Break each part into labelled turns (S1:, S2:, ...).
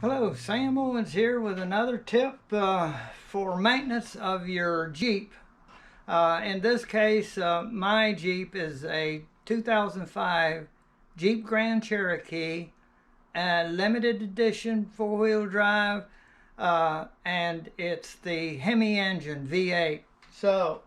S1: Hello, Sam Owens here with another tip for maintenance of your Jeep. In this case, my Jeep is a 2005 Jeep Grand Cherokee, limited edition four-wheel drive, and it's the Hemi engine V8. So,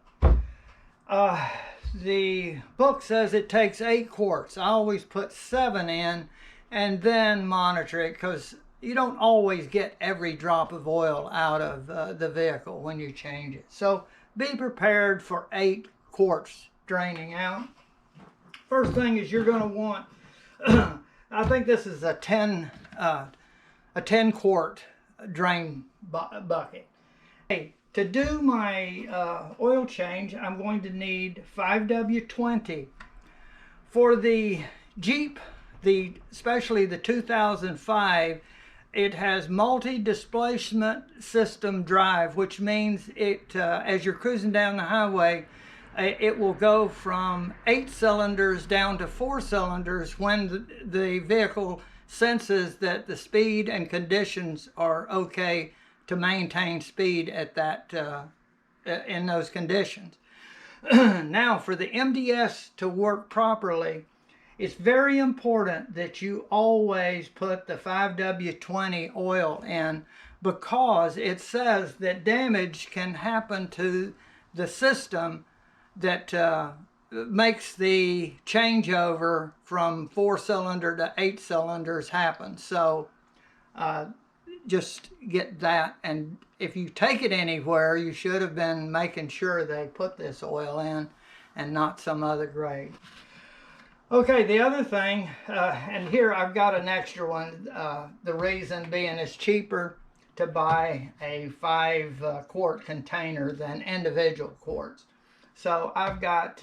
S1: the book says it takes 8 quarts. I always put 7 in and then monitor it because you don't always get every drop of oil out of the vehicle when you change it. So be prepared for 8 quarts draining out. First thing is you're going to want, I think this is a 10 quart drain bucket. Hey, to do my oil change, I'm going to need 5W20. For the Jeep, especially the 2005, it has multi-displacement system drive, which means it, as you're cruising down the highway, it will go from 8 cylinders down to 4 cylinders when the vehicle senses that the speed and conditions are okay to maintain speed at that in those conditions. Now, for the MDS to work properly, it's very important that you always put the 5W20 oil in, because it says that damage can happen to the system that makes the changeover from 4-cylinder to 8 cylinders happen. So just get that, and if you take it anywhere, you should have been making sure they put this oil in and not some other grade. Okay, the other thing, and here I've got an extra one, the reason being it's cheaper to buy a 5 quart container than individual quarts. So I've got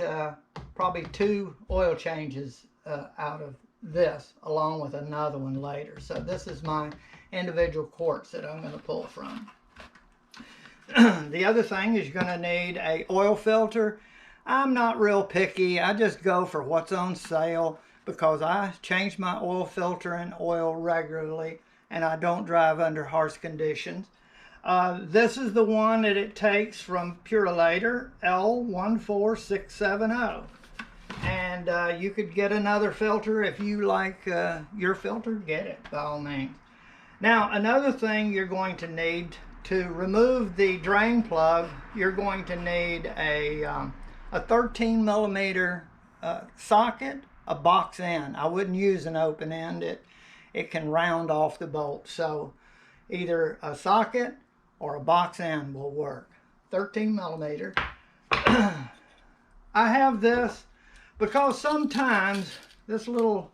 S1: probably 2 oil changes out of this, along with another one later. So this is my individual quarts that I'm going to pull from. The other thing is you're going to need an oil filter. I'm not real picky. I just go for what's on sale because I change my oil filter and oil regularly, and I don't drive under harsh conditions. This is the one that it takes from Purolator L14670. And you could get another filter if you like your filter, get it by all means. Now, another thing you're going to need to remove the drain plug, you're going to need a 13 millimeter socket, a box end. I wouldn't use an open end. It can round off the bolt. So either a socket or a box end will work. 13 millimeter. I have this because sometimes this little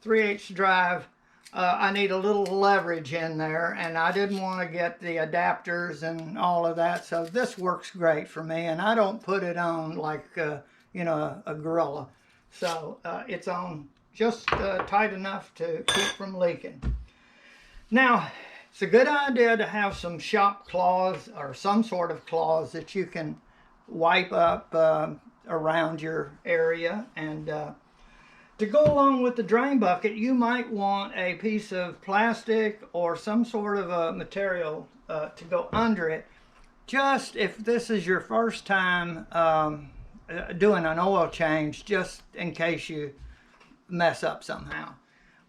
S1: 3/8 drive, I need a little leverage in there, and I didn't want to get the adapters and all of that, so this works great for me, and I don't put it on like you know, a gorilla. So it's on just tight enough to keep from leaking. Now, it's a good idea to have some shop cloths or some sort of cloths that you can wipe up around your area. And to go along with the drain bucket, you might want a piece of plastic or some sort of a material to go under it, just if this is your first time doing an oil change, just in case you mess up somehow.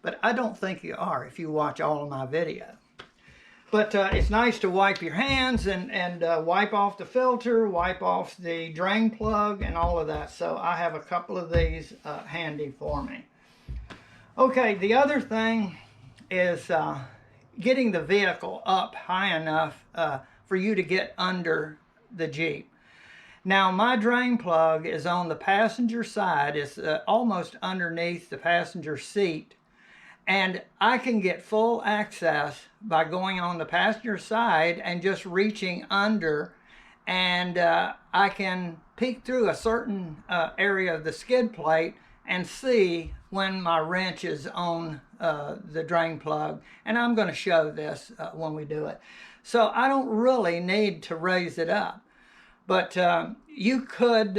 S1: But I don't think you are if you watch all of my videos. But it's nice to wipe your hands and wipe off the filter, wipe off the drain plug and all of that. So I have a couple of these handy for me. Okay, the other thing is getting the vehicle up high enough for you to get under the Jeep. Now, my drain plug is on the passenger side. It's almost underneath the passenger seat. And I can get full access by going on the passenger side and just reaching under, and I can peek through a certain area of the skid plate and see when my wrench is on the drain plug. And I'm going to show this when we do it. So I don't really need to raise it up. But you could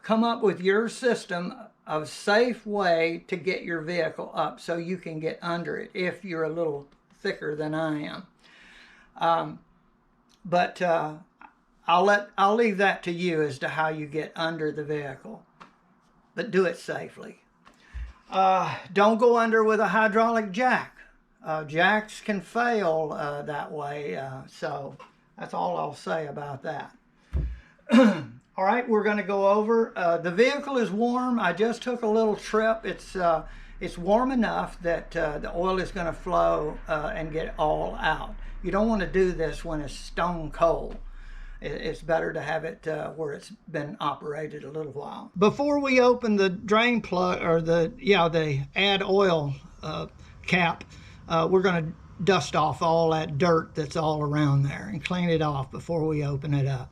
S1: come up with your system of a safe way to get your vehicle up so you can get under it if you're a little thicker than I am. But I'll leave that to you as to how you get under the vehicle. But do it safely. Don't go under with a hydraulic jack. Jacks can fail that way, so that's all I'll say about that. All right, we're going to go over. The vehicle is warm. I just took a little trip. It's warm enough that the oil is going to flow and get it all out. You don't want to do this when it's stone cold. It's better to have it where it's been operated a little while. Before we open the drain plug, or the add oil cap, we're going to dust off all that dirt that's all around there and clean it off before we open it up.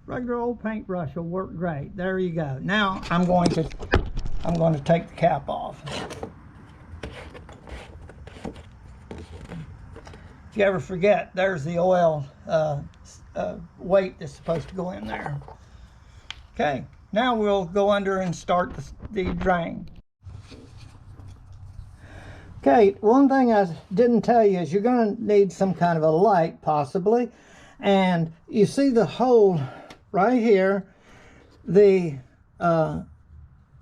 S1: Regular old paintbrush will work great. There you go. Now I'm going to take the cap off. If you ever forget, there's the oil weight that's supposed to go in there. Okay, now we'll go under and start the drain. Okay, one thing I didn't tell you is you're going to need some kind of a light, possibly. And you see the hole right here. The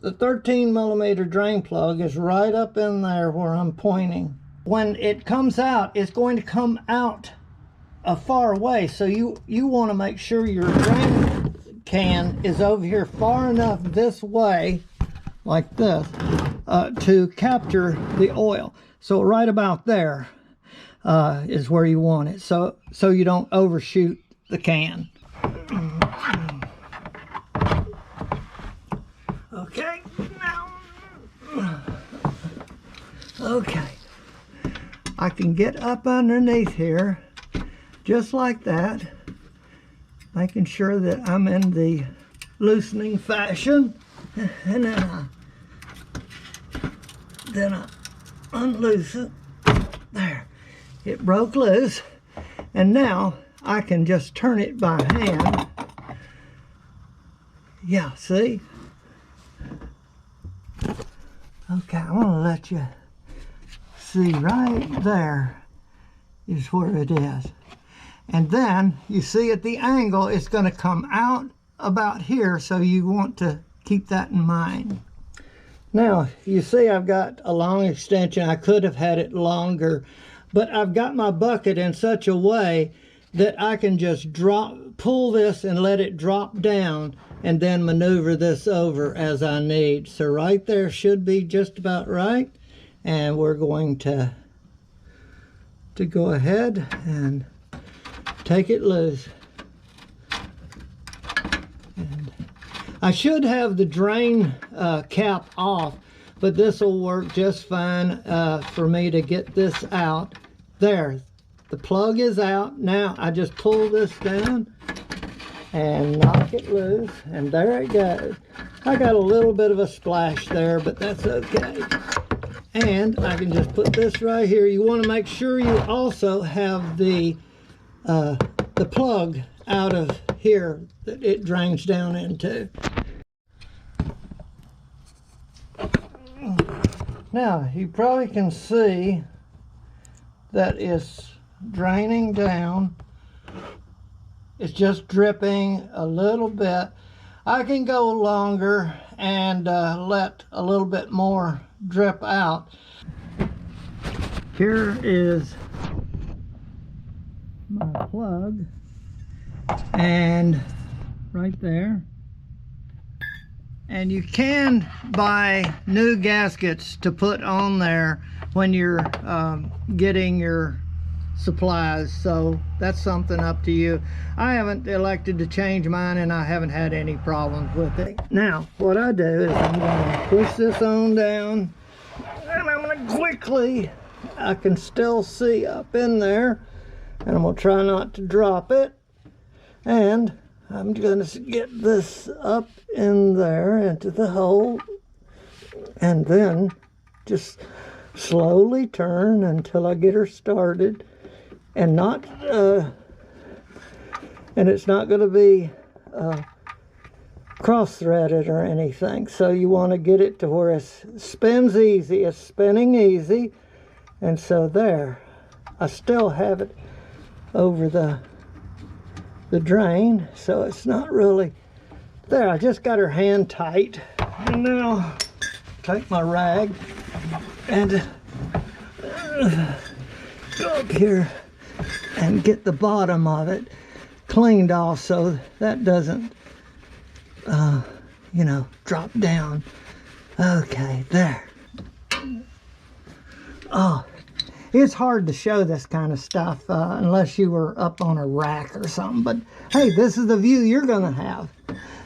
S1: 13 millimeter drain plug is right up in there where I'm pointing. When it comes out, it's going to come out a far away, so you want to make sure your drain can is over here far enough this way, like this, to capture the oil. So right about there is where you want it, so you don't overshoot the can. Okay, now, okay, I can get up underneath here just like that, making sure that I'm in the loosening fashion, and then I unloose it. There, it broke loose, and now I can just turn it by hand. Yeah, see? Okay, I'm gonna let you see right there is where it is. And then you see at the angle it's going to come out about here, so you want to keep that in mind. Now you see I've got a long extension. I could have had it longer, but I've got my bucket in such a way that I can just pull this and let it drop down, and then maneuver this over as I need. So right there should be just about right, and we're going to go ahead and take it loose. And I should have the drain cap off, but this will work just fine for me to get this out. There, the plug is out. Now I just pull this down and knock it loose, and there it goes. I got a little bit of a splash there, but that's okay. And I can just put this right here. You want to make sure you also have the plug out of here that it drains down into. Now you probably can see that it's draining down. It's just dripping a little bit. I can go longer and let a little bit more drip out. Here is my plug, and right there. And you can buy new gaskets to put on there when you're getting your supplies, so that's something up to you. I haven't elected to change mine, and I haven't had any problems with it. Now what I do is I'm going to push this on down, and I'm going to quickly, I can still see up in there, and I'm going to try not to drop it, and I'm going to get this up in there into the hole, and then just slowly turn until I get her started. And not, and it's not going to be cross-threaded or anything. So you want to get it to where it spins easy. It's spinning easy, And so there, I still have it over the drain, so it's not really there. I just got her hand tight, and now take my rag and go up here and get the bottom of it cleaned off so that doesn't you know, drop down. Okay, there. Oh, it's hard to show this kind of stuff unless you were up on a rack or something, but hey, this is the view you're gonna have,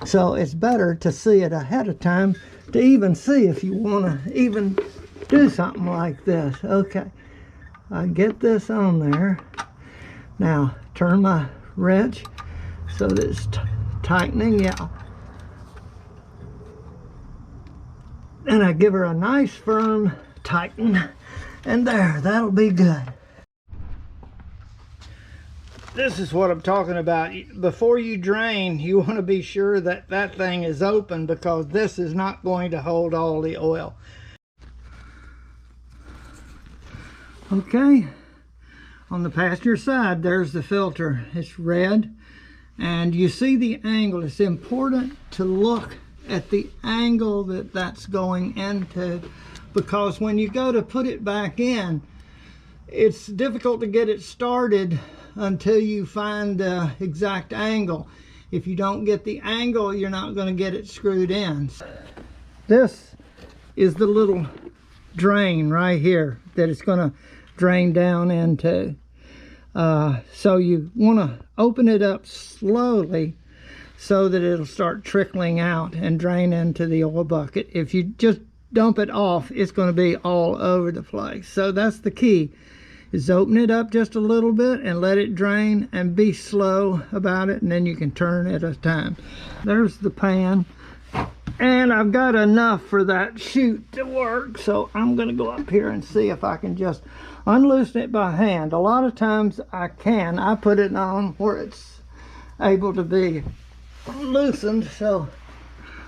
S1: so it's better to see it ahead of time to even see if you want to even do something like this. Okay, I get this on there. Now turn my wrench so that it's tightening. Yeah, and I give her a nice firm tighten, and there, that'll be good. This is what I'm talking about. Before you drain, you want to be sure that that thing is open, because this is not going to hold all the oil. Okay, on the passenger side, there's the filter. It's red, and you see the angle. It's important to look at the angle that that's going into, because when you go to put it back in, it's difficult to get it started until you find the exact angle. If you don't get the angle, you're not going to get it screwed in. This is the little drain right here that it's going to drain down into. So you want to open it up slowly so that it'll start trickling out and drain into the oil bucket. If you just dump it off, it's going to be all over the place. So that's the key, is open it up just a little bit and let it drain, and be slow about it, and then you can turn it at a time. There's the pan, and I've got enough for that chute to work, so I'm going to go up here and see if I can just unloosen it by hand. A lot of times I can. I put it on where it's able to be loosened, so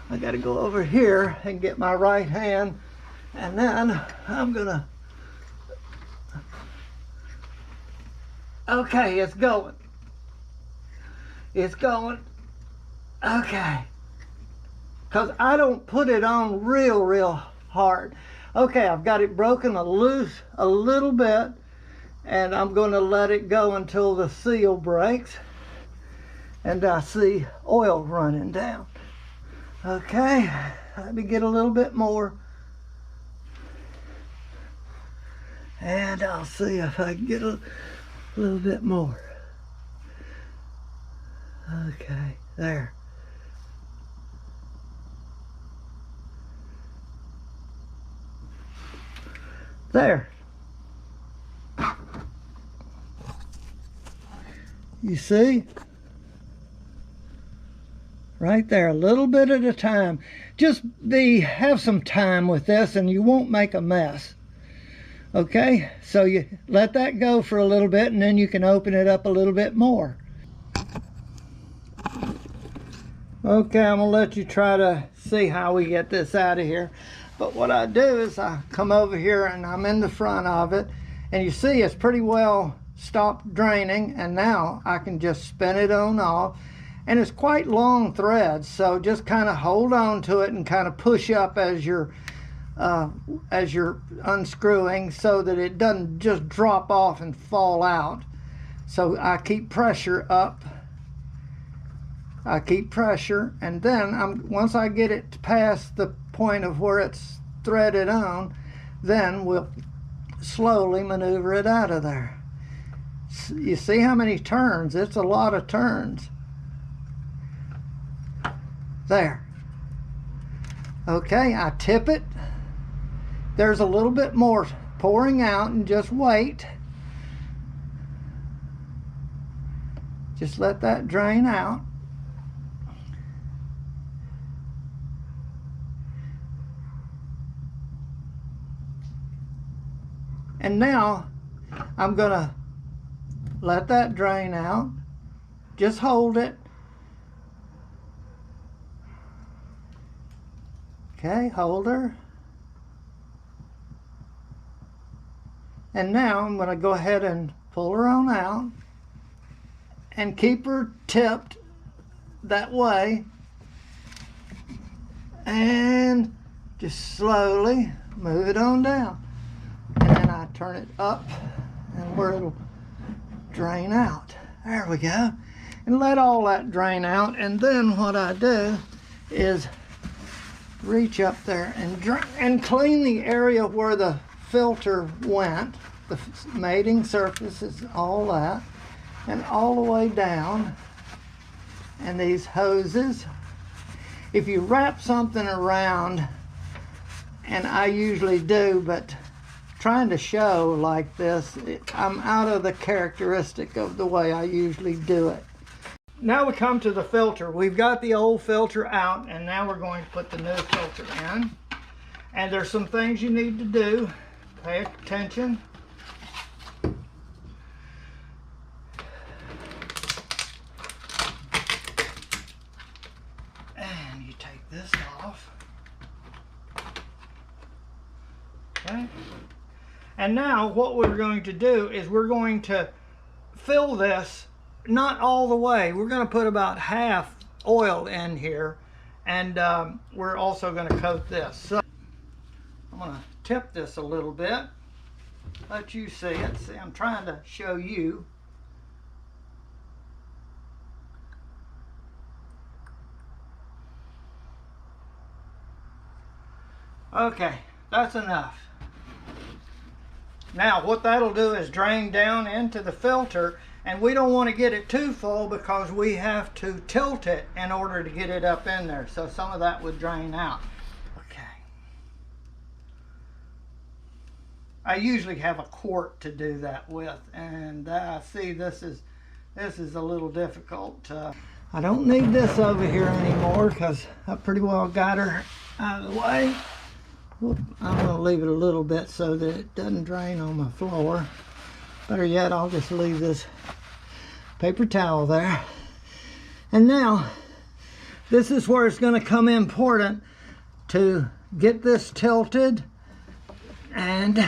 S1: I got to go over here and get my right hand, and then I'm gonna, okay, it's going, okay, because I don't put it on real hard. Okay, I've got it broken loose a little bit, and I'm going to let it go until the seal breaks and I see oil running down. Okay, let me get a little bit more, and I'll see if I can get a little bit more. Okay, there. There. You see? Right there, a little bit at a time. Just have some time with this and you won't make a mess. Okay, so you let that go for a little bit, and then you can open it up a little bit more. Okay, I'm gonna let you try to see how we get this out of here. But what I do is I come over here and I'm in the front of it, and you see it's pretty well stopped draining, and now I can just spin it on off. And it's quite long threads, so just kind of hold on to it and kind of push up as you're unscrewing, so that it doesn't just drop off and fall out. So I keep pressure up. I keep pressure, and then once I get it past the point of where it's threaded on, then we'll slowly maneuver it out of there. You see how many turns? It's a lot of turns. There. Okay, I tip it. There's a little bit more pouring out, and just wait. Just let that drain out. And now I'm gonna let that drain out. Just hold it. Okay, hold her. And now I'm going to go ahead and pull her on out and keep her tipped that way, and just slowly move it on down. And then I turn it up and where it'll drain out. There we go. And let all that drain out. And then what I do is reach up there and clean the area where the filter went, the mating surfaces, all that, and all the way down. And these hoses, if you wrap something around, and I usually do, but trying to show like this, I'm out of the characteristic of the way I usually do it. Now we come to the filter. We've got the old filter out, and now we're going to put the new filter in. And there's some things you need to do. Pay attention. And you take this off. Okay. And now what we're going to do is we're going to fill this, not all the way. We're going to put about half oil in here, and we're also going to coat this. So I'm going to tip this a little bit, let you see it. See, I'm trying to show you. Okay, that's enough. Now what that'll do is drain down into the filter, and we don't want to get it too full because we have to tilt it in order to get it up in there. So some of that would drain out. Okay. I usually have a quart to do that with, and I see this is a little difficult. I don't need this over here anymore because I pretty well got her out of the way. I'm going to leave it a little bit so that it doesn't drain on my floor. Better yet, I'll just leave this paper towel there. And now, this is where it's going to come important to get this tilted. And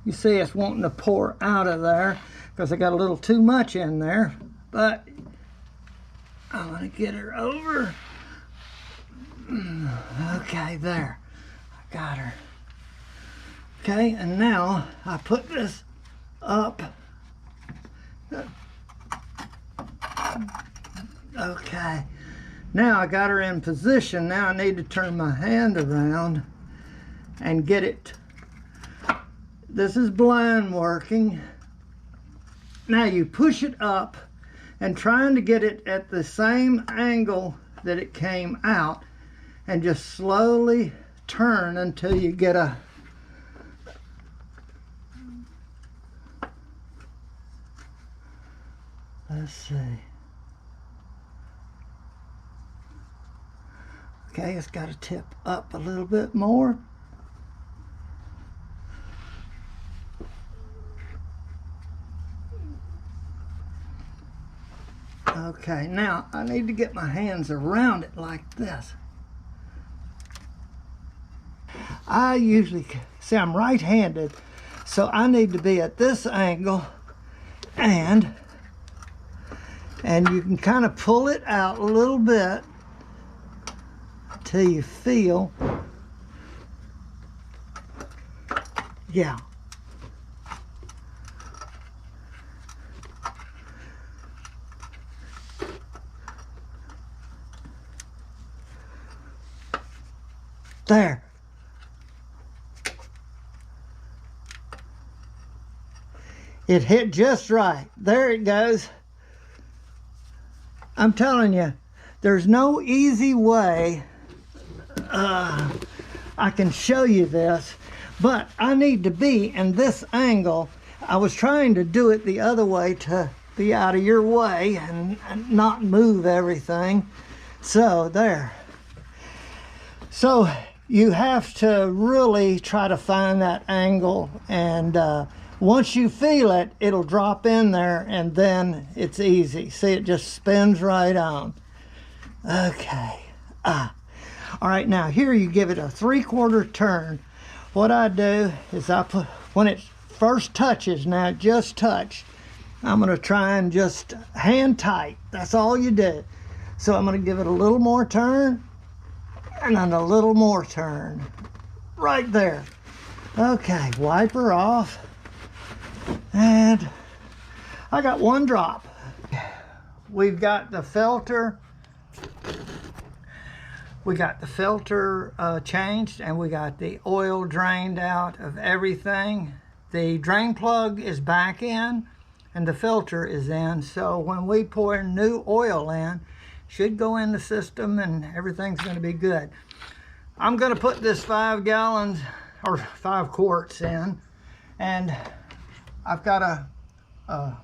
S1: you see it's wanting to pour out of there because I got a little too much in there. But I'm going to get her over. Okay, there. Got her. Okay, and now I put this up. Okay, now I got her in position. Now I need to turn my hand around and get it. This is blind working. Now you push it up and trying to get it at the same angle that it came out, and just slowly turn until you get a let's see. Okay, it's got to tip up a little bit more. Okay, now I need to get my hands around it like this. I usually, see, I'm right-handed, so I need to be at this angle, and you can kind of pull it out a little bit till you feel, yeah. There. It hit just right. There it goes. I'm telling you, there's no easy way I can show you this, but I need to be in this angle. I was trying to do it the other way to be out of your way and not move everything. So there. So you have to really try to find that angle, and once you feel it, it'll drop in there, and then it's easy. See, it just spins right on. Okay. All right, now here you give it a 3/4 turn. What I do is I put, when it's first touches. Now it just touched. I'm going to try and just hand tight. That's all you do. So I'm going to give it a little more turn and then a little more turn. Right there. Okay, wipe her off. And I got one drop. We've got the filter. We got the filter changed, and we got the oil drained out of everything. The drain plug is back in and the filter is in, so when we pour new oil in, should go in the system and everything's going to be good. I'm going to put this 5 gallons or 5 quarts in, and I've got a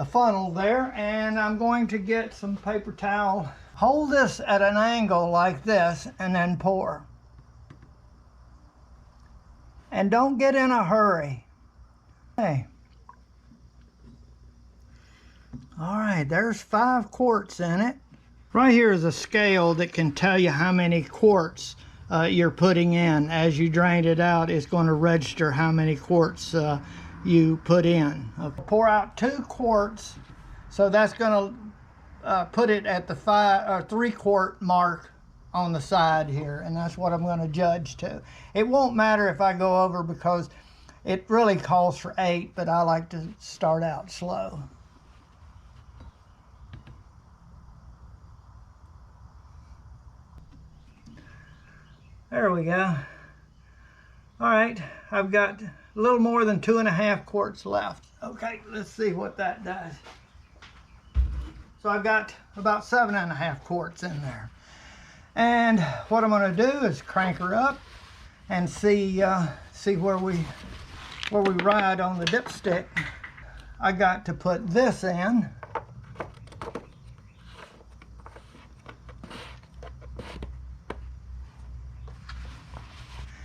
S1: funnel there, and I'm going to get some paper towel. Hold this at an angle like this and then pour. And don't get in a hurry. Okay. All right, there's 5 quarts in it. Right here is a scale that can tell you how many quarts you're putting in. As you drain it out, it's going to register how many quarts you put in. Okay. Pour out 2 quarts, so that's going to put it at the 3-quart mark on the side here, and that's what I'm going to judge to. It won't matter if I go over because it really calls for 8, but I like to start out slow. There we go. All right, I've got a little more than 2.5 quarts left. Okay, let's see what that does. So I've got about 7.5 quarts in there. And what I'm going to do is crank her up and see where we ride on the dipstick. I got to put this in.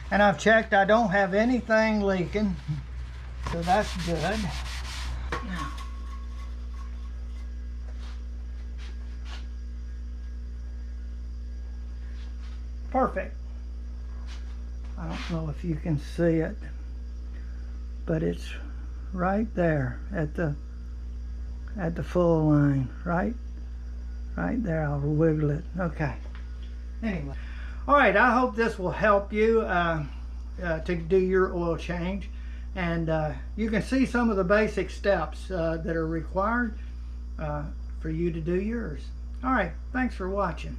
S1: And I've checked, I don't have anything leaking, so that's good. Now, perfect. I don't know if you can see it, but it's right there at the full line, right there. I'll wiggle it. Okay. Anyway. All right, I hope this will help you to do your oil change, and you can see some of the basic steps that are required for you to do yours. All right, thanks for watching.